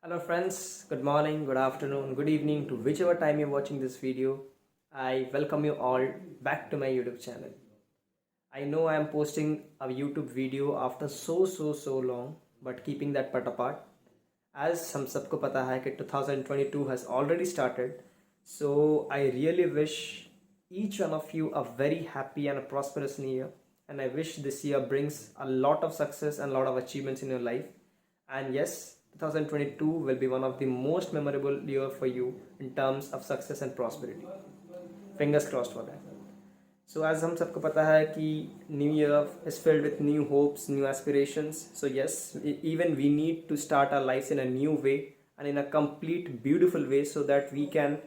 Hello friends, good morning, good afternoon, good evening to whichever time you're watching this video. I welcome you all back to my YouTube channel. I know I am posting a YouTube video after so long, but keeping that part apart, as हम सबको पता है कि 2022 has already started, so I really wish each one of you a very happy and a prosperous new year, and I wish this year brings a lot of success and a lot of achievements in your life. And yes, 2022 will be one of the most memorable year for you in terms of success and prosperity. Fingers crossed for that. So as हम सबको पता है कि new year is filled with new hopes, new aspirations. So yes, even we need to start our lives in a new way and in a complete beautiful way so that we can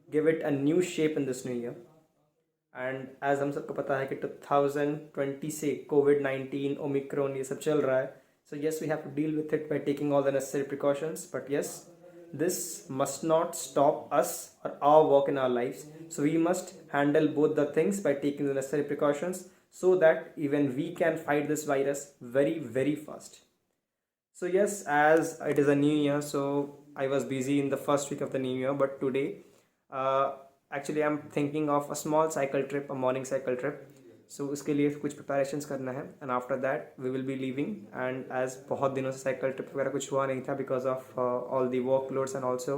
give it a new shape in this new year. And as हम सबको पता है कि 2020 से कोविड-19 Omicron ये सब चल रहा है. So yes, we have to deal with it by taking all the necessary precautions, but yes, this must not stop us or our work in our lives. So we must handle both the things by taking the necessary precautions so that even we can fight this virus very fast. So yes, as it is a new year, so I was busy in the first week of the new year, but today uh, actually I'm thinking of a small cycle trip, a morning cycle trip. So उसके लिए कुछ preparations करना है, and after that we will be leaving. And as बहुत दिनों से cycle trip वगैरह कुछ हुआ नहीं था because of all the workloads and also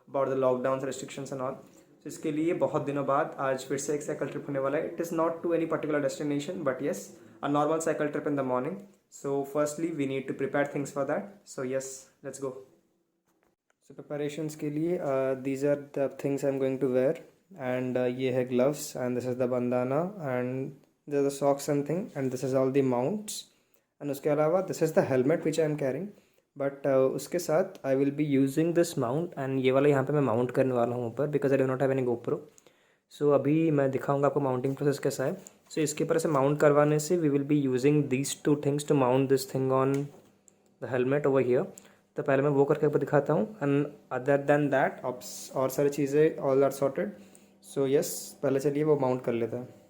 about the lockdowns, restrictions and all. So इसके लिए बहुत दिनों बाद आज फिर से एक cycle trip होने वाला है. It is not to any particular destination, but yes, a normal cycle trip in the morning. So firstly we need to prepare things for that. So yes, let's go. So preparations के लिए these are the things I'm going to wear. And ये है gloves, and this is the bandana, and this is the socks and thing, and this is all the mounts. And उसके अलावा this is the helmet which I am carrying. But उसके साथ I will be using this mount, and ये वाला यहाँ पे मैं mount करने वाला हूँ ऊपर because I do not have any GoPro. So अभी मैं दिखाऊंगा आपको माउंटिंग प्रोसेस कैसा है. So इसके ऊपर से माउंट करवाने से we will be using these two things to mount this thing on the helmet over here. तो पहले मैं वो करके आपको दिखाता हूँ, एंड अदर देन दैट और सारी चीज़ें all are sorted. So yes, पहले चलिए वो माउंट कर लेता है.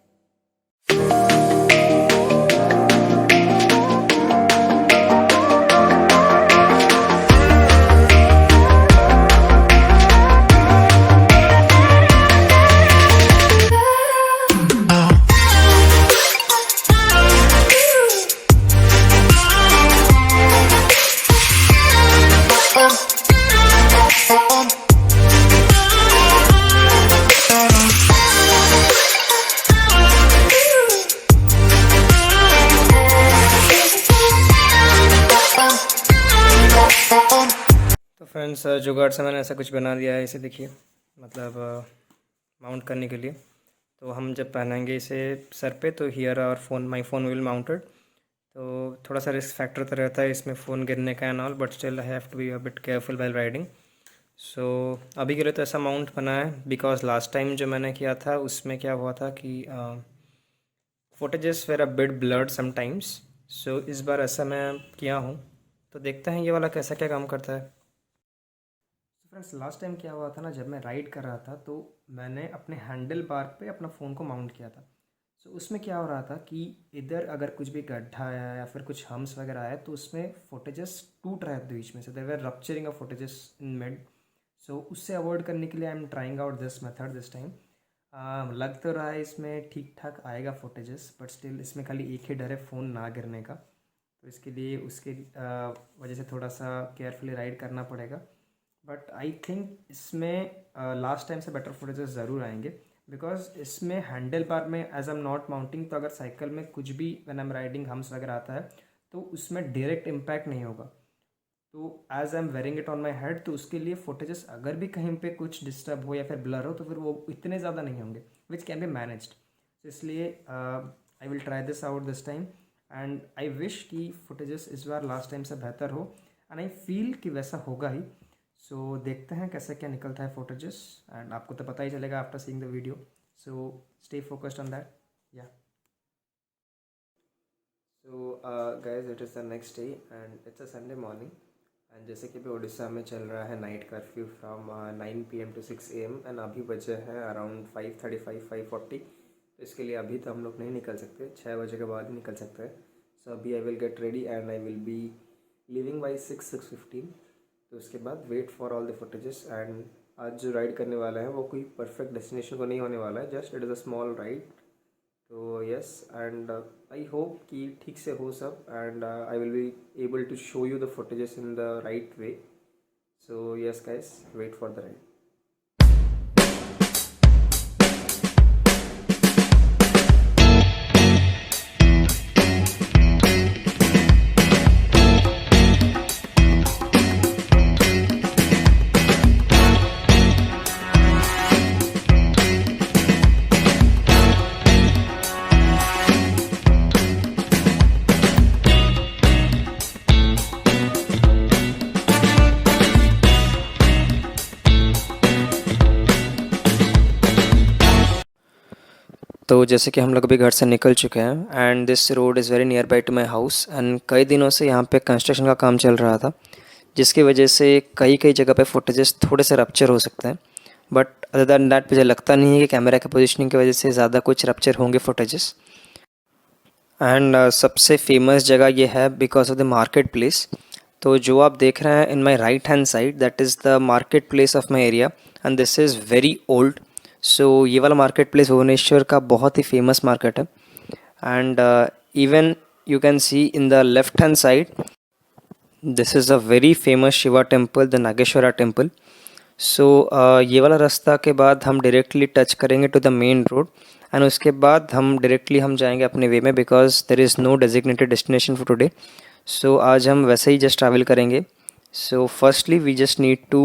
तो फ्रेंड्स, जुगाड़ से मैंने ऐसा कुछ बना दिया है. इसे देखिए, मतलब माउंट करने के लिए. तो हम जब पहनेंगे इसे सर पे तो हियर और phone, my phone will mounted. तो थोड़ा सा रिस्क फैक्टर तो रहता है इसमें फ़ोन गिरने का and all, but still I have to be a bit careful while riding. So अभी के लिए तो ऐसा माउंट बना है बिकॉज लास्ट टाइम जो मैंने किया था उसमें क्या हुआ था कि footages were a bit blurred sometimes. So इस बार ऐसा मैं किया हूँ, तो देखते हैं ये वाला कैसा क्या काम करता है. फ्रेंड्स, लास्ट टाइम क्या हुआ था ना, जब मैं राइड कर रहा था तो मैंने अपने हैंडल बार पे अपना फ़ोन को माउंट किया था. सो उसमें क्या हो रहा था कि इधर अगर कुछ भी गड्ढा आया या फिर कुछ हम्स वगैरह आया तो उसमें फुटेजेस टूट रहे थे बीच में से. There were rupturing of footages in mid. So उससे अवॉइड करने के लिए I am trying out this method this time. लग तो रहा है इसमें ठीक ठाक आएगा फुटेजेस, बट स्टिल इसमें खाली एक ही डर है फ़ोन ना गिरने का. तो इसके लिए उसके वजह से थोड़ा सा केयरफुली राइड करना पड़ेगा. बट आई थिंक इसमें लास्ट टाइम से बेटर फुटेजेस ज़रूर आएंगे बिकॉज इसमें हैंडल बार में एज एम नॉट माउंटिंग, तो अगर साइकिल में कुछ भी when I am riding hums वगैरह आता है तो उसमें डायरेक्ट इम्पैक्ट नहीं होगा. तो as I am wearing it on my head, तो उसके लिए फुटेजेस अगर भी कहीं पे कुछ डिस्टर्ब हो या फिर ब्लर हो तो फिर वो इतने ज़्यादा नहीं होंगे विच कैन बी मैनेज्ड. तो इसलिए I will try this out this time, and I wish कि फुटेजेस इस बार लास्ट टाइम से बेहतर हो, एंड आई फील कि वैसा होगा ही. सो देखते हैं कैसे क्या निकलता है फुटेजेस, एंड आपको तो पता ही चलेगा after seeing the video. So stay focused on that. या so guys, it is the next day and it's a Sunday morning. And जैसे कि अभी उड़ीसा में चल रहा है night curfew from 9 PM to 6 AM, and अभी बजे हैं अराउंड 5:35 5:40. तो इसके लिए अभी तो हम लोग नहीं निकल सकते, 6 बजे के बाद ही निकल सकते हैं. सो अभी I will get ready and I will be living by 6:15. तो उसके बाद wait for all the footages. And आज जो राइड करने वाला है वो कोई परफेक्ट डेस्टिनेशन को नहीं होने वाला है, just it is a small ride. तो यस, एंड आई होप कि ठीक से हो सब, and I will be able to show you the footages in the right way. So yes guys, wait for the ride. तो जैसे कि हम लोग अभी घर से निकल चुके हैं, and this road is very near by to my house. And कई दिनों से यहाँ पे कंस्ट्रक्शन का काम चल रहा था, जिसकी वजह से कई कई जगह पे फुटेजेस थोड़े से रप्चर हो सकते हैं। बट अदर दैन दैट मुझे लगता नहीं है कि कैमरा के पोजीशनिंग की वजह से ज़्यादा कुछ रप्चर होंगे फुटेजेस। एंड सबसे फेमस जगह ये है because of the market place. तो जो आप देख रहे हैं in my right hand side, that is the market place of my area, and this is very old. So ये वाला मार्केट प्लेस भुवनेश्वर का बहुत ही फेमस मार्केट है। And even you can see in the left hand side, this is a very famous Shiva temple, the Nageshwara temple. So ये वाला रास्ता के बाद हम डायरेक्टली टच करेंगे to the main road, and उसके बाद हम डायरेक्टली हम जाएंगे अपने वे में, because there is no designated destination for today. So आज हम वैसे ही जस्ट ट्रैवल करेंगे। So firstly we just need to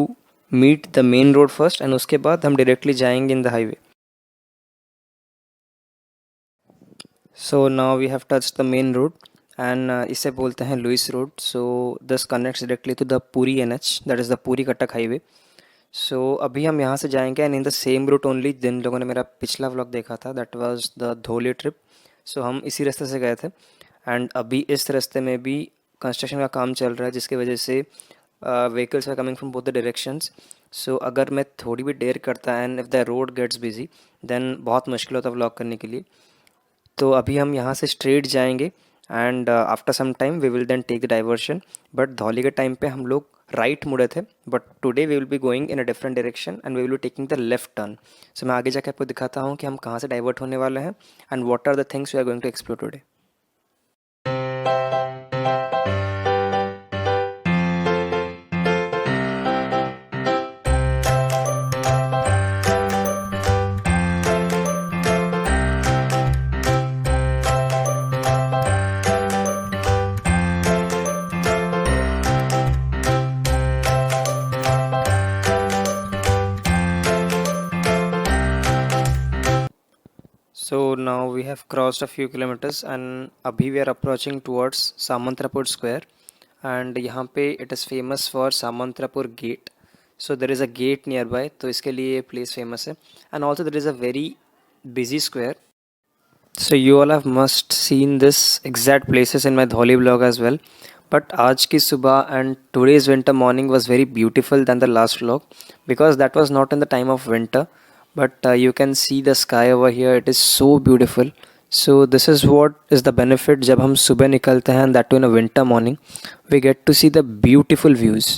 meet the main road first, and उसके बाद हम डायरेक्टली जाएंगे in the highway. So now we have touch the main road, and इसे बोलते हैं Lewis road. So this connects directly to the Puri NH, that is the Puri Cuttack highway. So अभी हम यहाँ से जाएंगे, and in the same route only जिन लोगों ने मेरा पिछला व्लॉग देखा था, that was the Dhauli trip. So हम इसी रास्ते से गए थे, एंड अभी इस रास्ते में भी कंस्ट्रक्शन का काम चल रहा है, जिसकी वजह से vehicles are coming from both the directions. So अगर मैं थोड़ी भी देर करता and if the road gets busy, then बहुत मुश्किल होता व्लॉग करने के लिए। तो अभी हम यहाँ से स्ट्रेट जाएंगे, and after some time we will then take the diversion. But Dhauli के टाइम पे हम लोग राइट मुड़े थे, but today we will be going in a different direction, and we will be taking the left turn. So मैं आगे जाके आपको दिखाता हूँ कि हम कहाँ से डाइवर्ट होने वाले हैं, and what are the things we are going to explore today. So now we have crossed a few kilometers, and अभी we are approaching towards Samantrapur Square, and यहाँ पे it is famous for Samantrapur Gate. So there is a gate nearby, तो इसके लिए ये place famous है, and also there is a very busy square. So you all have must seen this exact places in my Dholi vlog as well. But आज की सुबह and today's winter morning was very beautiful than the last vlog, because that was not in the time of winter. But you can see the sky over here, it is so beautiful. So this is what is the benefit जब हम सुबह निकलते हैं, and that too in a winter morning, we get to see the beautiful views.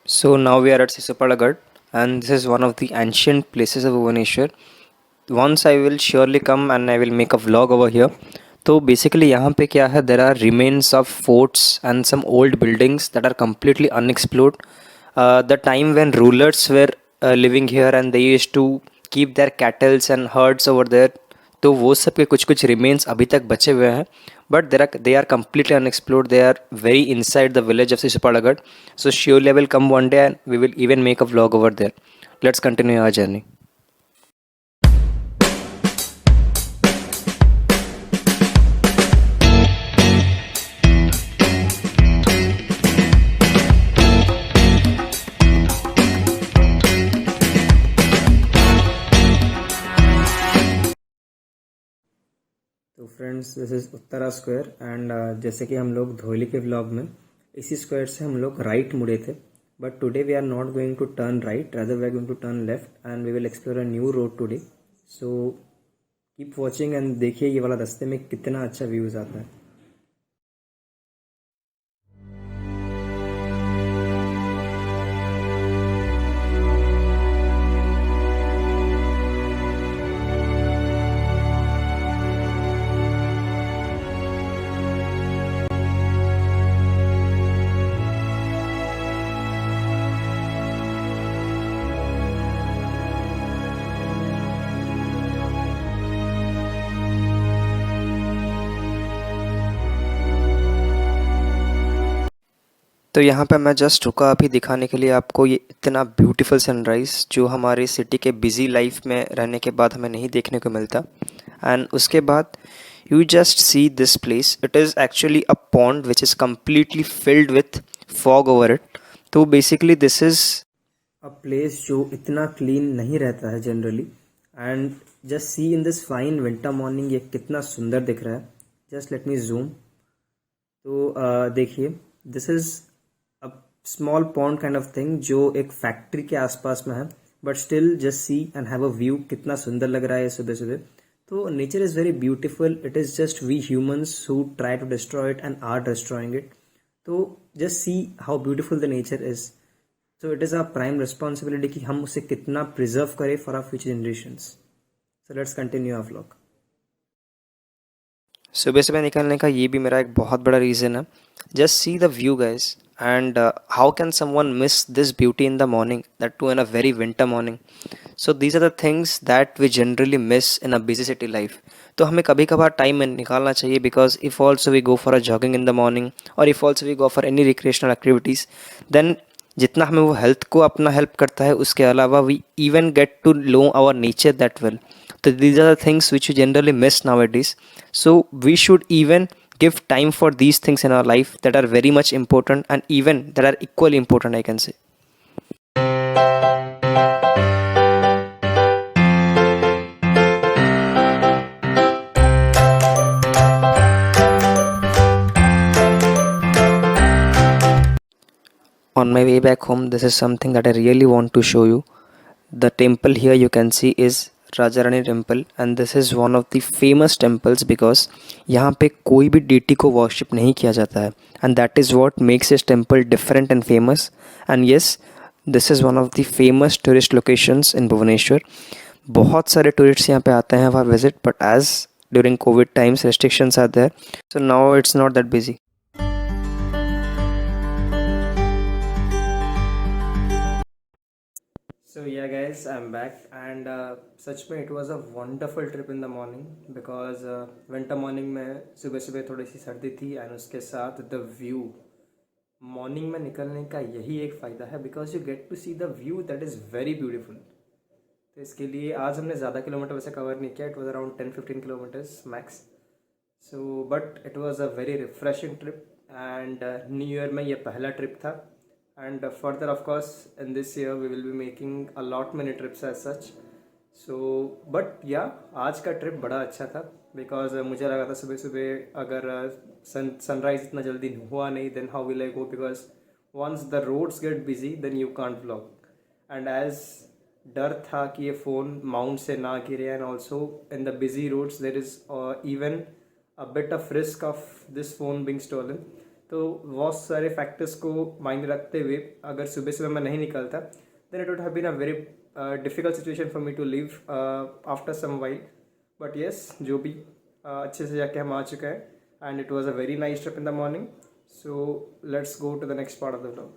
So now we are at Sisupalagarh, and this is one of the ancient places of Bhubaneswar. Once I will surely come and I will make a vlog over here. तो basically यहाँ पे क्या है, there are remains of forts and some old buildings that are completely unexplored. The time when rulers were living here and they used to keep their cattles and herds over there, तो वो सब के कुछ कुछ remains अभी तक बचे हुए हैं. But they are completely unexplored, they are very inside the village of Sisupalagarh. So surely I will come one day and we will even make a vlog over there. Let's continue our journey. तो friends friends, this is Uttara square and जैसे कि हम लोग धोली के vlog में इसी square से हम लोग राइट मुड़े थे, but today we are not going to turn right, rather we are going to turn left and we will explore a new road today. So keep watching and देखिए ये वाला रास्ते में कितना अच्छा व्यूज़ आता है। तो यहाँ पे मैं जस्ट रुका अभी दिखाने के लिए आपको ये इतना ब्यूटीफुल सनराइज़ जो हमारे सिटी के बिजी लाइफ में रहने के बाद हमें नहीं देखने को मिलता। एंड उसके बाद you just see this place, it is actually a pond which is completely filled with fog over it. तो basically this is a place जो इतना क्लीन नहीं रहता है generally, and just see in this fine winter morning ये कितना सुंदर दिख रहा है। Just let me zoom. तो देखिए, this is a small pond kind of thing जो एक फैक्ट्री के आसपास में है, but still just see and have a view. कितना सुंदर लग रहा है सुबह सुबह। तो nature is very beautiful, it is just we humans who try to destroy it and are destroying it. तो just see how beautiful the nature is. So it is our prime responsibility कि हम उसे कितना preserve करें for our future generations. So let's continue our vlog. सुबह सुबह निकलने का ये भी मेरा एक बहुत बड़ा रीज़न है। Just see the view guys, and how can someone miss this beauty in the morning, that too in a very winter morning. So these are the things that we generally miss in a busy city life. तो हमें कभी कभार time निकालना चाहिए, because if also we go for a jogging in the morning और if also we go for any recreational activities, then जितना हमें वो हेल्थ को अपना हेल्प करता है, उसके अलावा we even get to know our nature that well. So these are the things which we generally miss nowadays. So we should even give time for these things in our life that are very much important and even that are equally important, I can say. On my way back home, this is something that I really want to show you. The temple here you can see is Rajarani temple, and this is one of the famous temples because यहाँ पे कोई भी deity को worship नहीं किया जाता है, and that is what makes this temple different and famous. And yes, this is one of the famous tourist locations in Bhubaneswar. बहुत सारे tourists यहाँ पे आते हैं for visit, but as during COVID times restrictions are there, so now it's not that busy. So yeah guys, I'm back and सच में it was a wonderful trip in the morning because winter morning में सुबह सुबह थोड़ी सी सर्दी थी and उसके साथ the view। Morning में निकलने का यही एक फ़ायदा है because you get to see the view that is very beautiful। तो इसके लिए आज हमने ज़्यादा किलोमीटर वैसे कवर नहीं किया, it was around 10-15 kilometers max। So but it was a very refreshing trip and new year में ये पहला ट्रिप था। And further of course in this year we will be making a lot many trips as such। So but yeah, आज का trip बड़ा अच्छा था because मुझे लगा था सुबह सुबह अगर सनराइज इतना जल्दी हुआ नहीं then how will I go, because once the roads get busy then you can't vlog। and as डर था कि ये फ़ोन माउंट से ना गिरे and also in the busy roads there is even a bit of risk of this phone being stolen। तो बहुत सारे फैक्टर्स को माइंड रखते हुए अगर सुबह सुबह मैं नहीं निकलता then it would have been a very difficult situation for me to leave after some while. But yes, जो भी अच्छे से जाके हम आ चुका है and it was a very nice trip in the morning. So let's go to the next part of the vlog.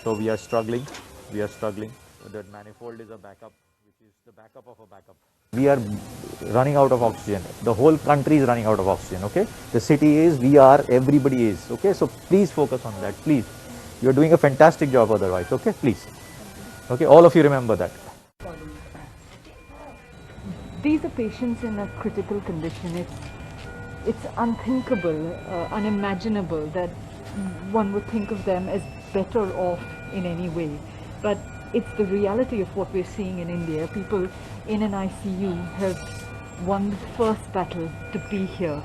So we are struggling we are struggling. That manifold is a backup, which is the backup of a backup. We are running out of oxygen. The whole country is running out of oxygen. Okay, the city is, we are, everybody is. Okay, so please focus on that. Please, you are doing a fantastic job. Otherwise, okay, please. Okay, all of you remember that. These are patients in a critical condition. It's unthinkable, unimaginable that one would think of them as better off in any way. But it's the reality of what we're seeing in India. People in an ICU have won the first battle to be here.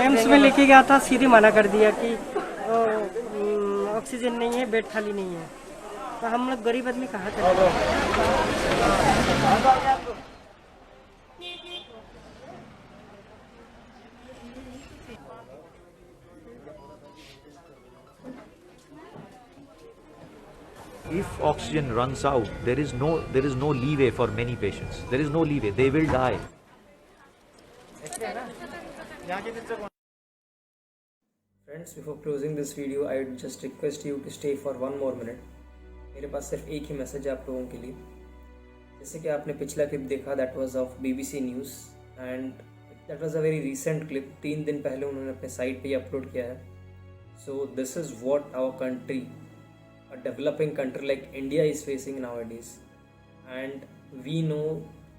AIIMS में लेके गया था, सीधे मना कर दिया कि oxygen नहीं है, बेड खाली नहीं है। तो हम लोग गरीब आदमी कहाँ करें? If oxygen runs out, there is no leeway for many patients. There is no leeway. They will die. Friends, before closing this video, I would just request you to stay for one more minute. मेरे पास सिर्फ एक ही message है आप लोगों के लिए। जैसे कि आपने पिछला क्लिप देखा, that was of BBC news and that was a very recent clip. 3 दिन पहले उन्होंने अपने साइट पे अपलोड किया है। So this is what our country, a developing country like India is facing nowadays, and we know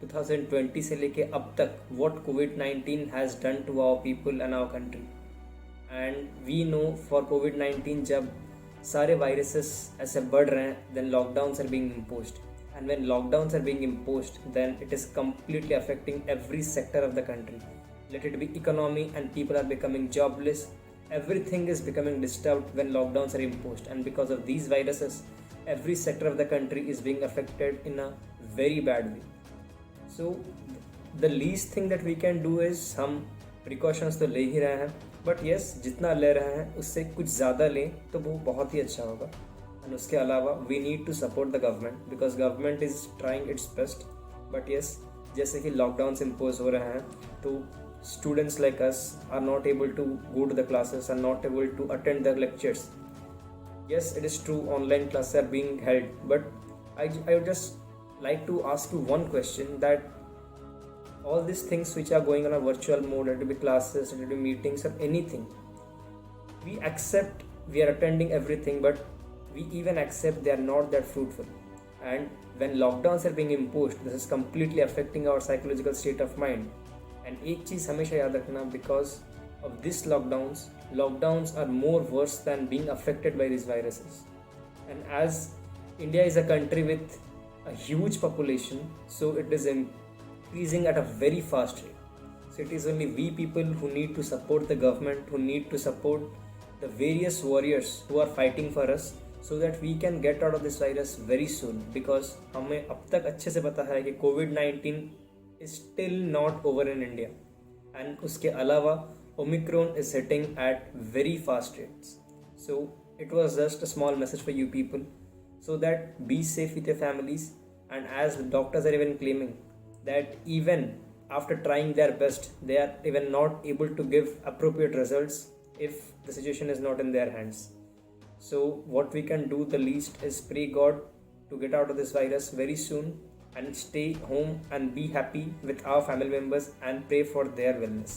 2020 से लेके अब तक what COVID-19 has done to our people and our country, and we know for COVID-19 जब सारे viruses ऐसे बढ़ रहे हैं, then lockdowns are being imposed, and when lockdowns are being imposed, then it is completely affecting every sector of the country. Let it be economy, and people are becoming jobless. Everything is becoming disturbed when lockdowns are imposed, and because of these viruses, every sector of the country is being affected in a very bad way. So the least thing that we can do is हम precautions तो ले ही रहे हैं, but yes, जितना ले रहे हैं उससे कुछ ज़्यादा लें तो वो बहुत ही अच्छा होगा। और उसके अलावा we need to support the government because government is trying its best, but yes, जैसे कि lockdowns impose हो रहे हैं तो students like us are not able to go to the classes, are not able to attend the lectures. Yes, it is true, online classes are being held, but I would just like to ask you one question, that all these things which are going on a virtual mode, it will be classes, it will be meetings or anything, we accept, we are attending everything, but we even accept they are not that fruitful. And when lockdowns are being imposed, this is completely affecting our psychological state of mind. And एक चीज़ हमेशा याद रखना, because of this lockdowns are more worse than being affected by these viruses. And as India is a country with a huge population, so it is increasing at a very fast rate. So it is only we people who need to support the government, who need to support the various warriors who are fighting for us, so that we can get out of this virus very soon. Because हमें अब तक अच्छे से पता है कि COVID-19 is still not over in India, and उसके अलावा Omicron is hitting at very fast rates. So it was just a small message for you people, so that be safe with your families. And as the doctors are even claiming that even after trying their best, they are even not able to give appropriate results if the situation is not in their hands. So what we can do the least is pray God to get out of this virus very soon, and stay home and be happy with our family members and pray for their wellness.